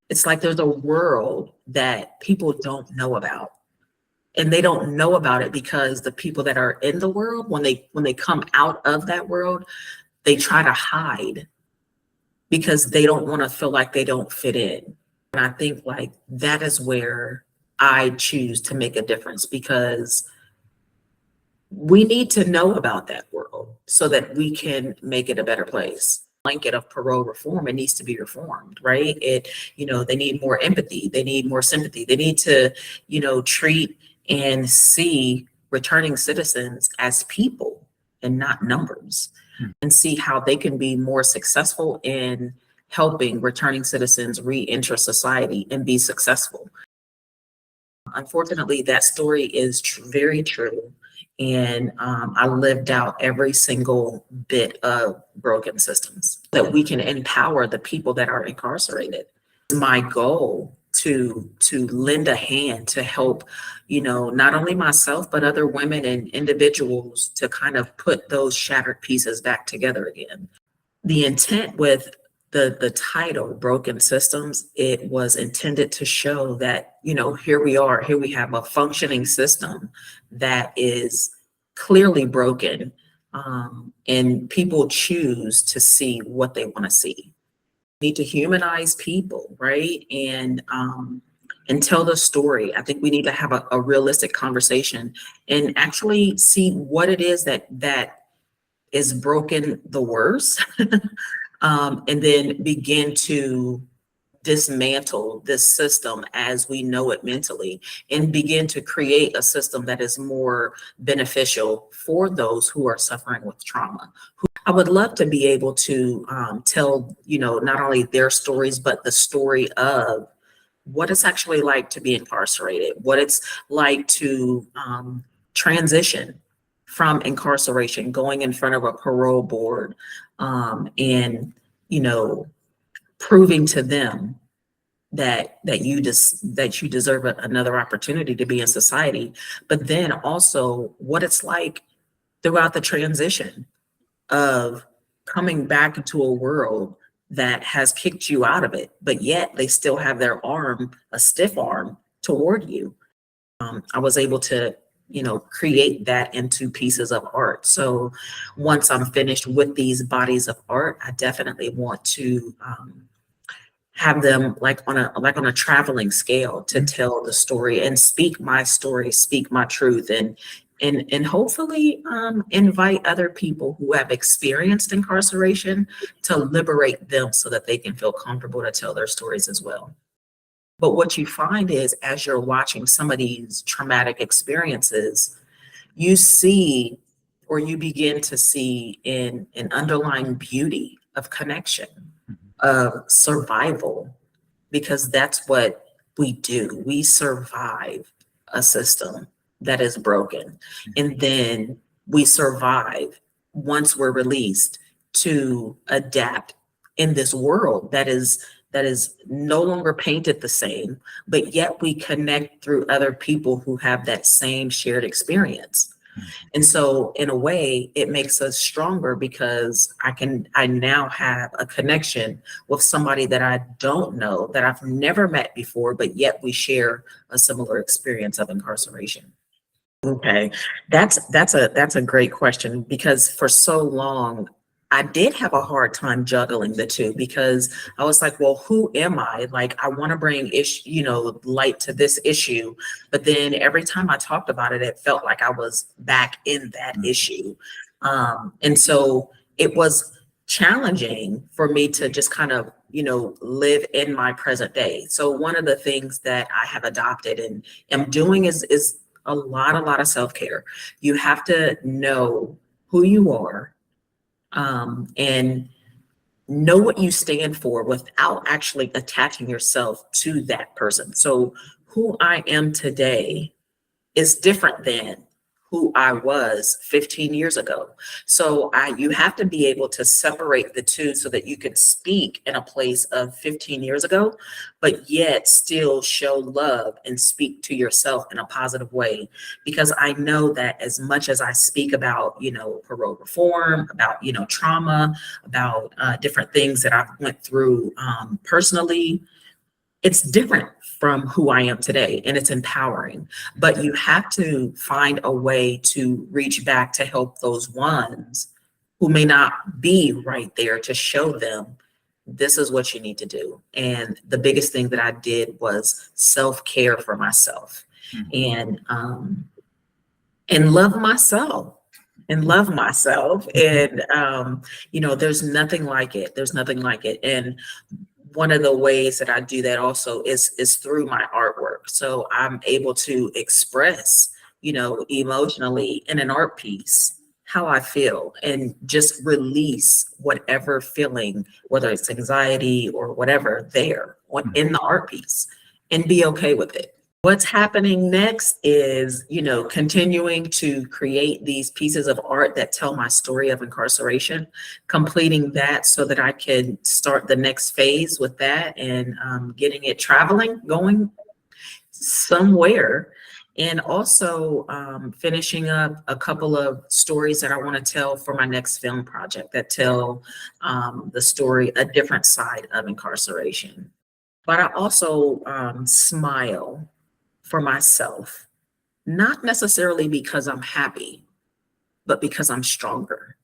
It's like there's a world that people don't know about. And they don't know about it because the people that are in the world, when they come out of that world, they try to hide because they don't want to feel like they don't fit in. And I think like that is where I choose to make a difference, because we need to know about that world so that we can make it a better place. Blanket of parole reform, it needs to be reformed, right? They need more empathy, they need more sympathy, they need to, treat and see returning citizens as people and not numbers, and see how they can be more successful in helping returning citizens re-enter society and be successful. Unfortunately, that story is very true. And I lived out every single bit of broken systems that we can empower the people that are incarcerated. My goal to lend a hand to help, not only myself, but other women and individuals to kind of put those shattered pieces back together again. The intent with the title Broken Systems, it was intended to show that, here we have a functioning system that is clearly broken, and people choose to see what they want to see. We need to humanize people, right? And tell the story. I think we need to have a realistic conversation and actually see what it is that is broken the worst. And then begin to dismantle this system as we know it mentally, and begin to create a system that is more beneficial for those who are suffering with trauma. I would love to be able to tell, not only their stories, but the story of what it's actually like to be incarcerated, what it's like to transition from incarceration, going in front of a parole board, and proving to them that you deserve another opportunity to be in society, but then also what it's like throughout the transition of coming back into a world that has kicked you out of it, but yet they still have their arm, a stiff arm toward you. I was able to create that into pieces of art. So once I'm finished with these bodies of art, I definitely want to have them like on a traveling scale to tell the story and speak my story, speak my truth, and hopefully invite other people who have experienced incarceration to liberate them so that they can feel comfortable to tell their stories as well. But what you find is, as you're watching some of these traumatic experiences, you see, or you begin to see an underlying beauty of connection, of survival, because that's what we do. We survive a system that is broken. And then we survive once we're released to adapt in this world that is no longer painted the same, but yet we connect through other people who have that same shared experience. And so in a way, it makes us stronger because I now have a connection with somebody that I don't know, that I've never met before, but yet we share a similar experience of incarceration. Okay, that's a great question, because for so long I did have a hard time juggling the two, because I was like, well, who am I? Like, I want to bring light to this issue, but then every time I talked about it, it felt like I was back in that issue. And so it was challenging for me to just kind of, live in my present day. So one of the things that I have adopted and am doing is a lot of self-care. You have to know who you are, and know what you stand for without actually attaching yourself to that person. So who I am today is different than who I was 15 years ago. So you have to be able to separate the two so that you can speak in a place of 15 years ago, but yet still show love and speak to yourself in a positive way. Because I know that as much as I speak about, parole reform, about, trauma, about different things that I've went through personally, it's different from who I am today, and it's empowering. But you have to find a way to reach back to help those ones who may not be right there, to show them this is what you need to do. And the biggest thing that I did was self-care for myself, and love myself, and there's nothing like it. There's nothing like it. And one of the ways that I do that also is through my artwork. So I'm able to express, emotionally in an art piece how I feel, and just release whatever feeling, whether it's anxiety or whatever, in the art piece, and be okay with it. What's happening next is, continuing to create these pieces of art that tell my story of incarceration, completing that so that I can start the next phase with that, and getting it traveling, going somewhere. And also finishing up a couple of stories that I want to tell for my next film project that tell the story, a different side of incarceration. But I also smile for myself, not necessarily because I'm happy, but because I'm stronger.